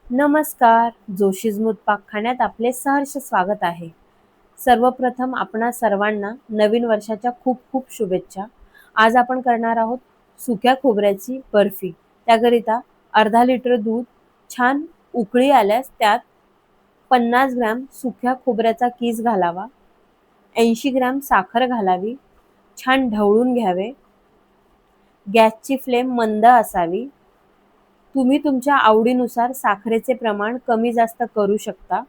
नमस्कार. जोशीज मूद पाकखान्यात आपले सहर्ष स्वागत आहे. सर्वप्रथम आपणा सर्वांना नवीन वर्षाच्या खूप खूप शुभेच्छा. आज आपण करणार आहोत सुक्या खोबऱ्याची बर्फी. त्याकरिता अर्धा लिटर दूध छान उकळी आल्यास त्यात 50 ग्रॅम सुक्या खोबऱ्याचा कीस घालावा. 80 ग्रॅम साखर घालावी. छान ढवळून घ्यावे. गॅसची फ्लेम मंद असावी. तुम्ही तुमच्या आवडीनुसार साखरेचे प्रमाण कमी जास्त करू शकता.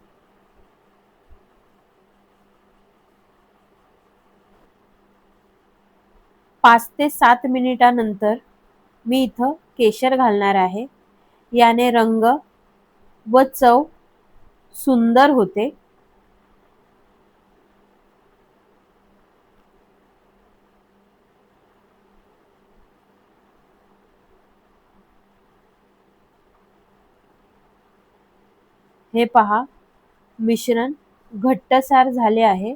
5 ते 7 मिनिटानंतर मी इथं केशर घालणार आहे. याने रंग व चव सुंदर होते. हे पहा, मिश्रण घट्टसार झाले आहे.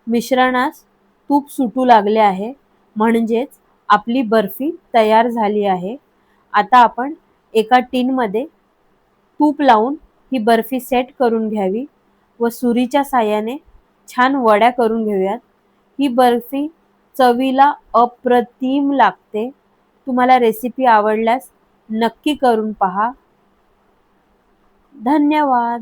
मिश्रणास तूप सुटू लागले आहे, म्हणजेच आपली बर्फी तयार झाली आहे. आता आपण एका टिनमध्ये तूप लावून ही बर्फी सेट करून घ्यावी व सुरीच्या साहाय्याने छान वड्या करून घेऊयात. ही बर्फी चवीला अप्रतिम लागते. तुम्हाला रेसिपी आवडल्यास नक्की करून पहा. धन्यवाद.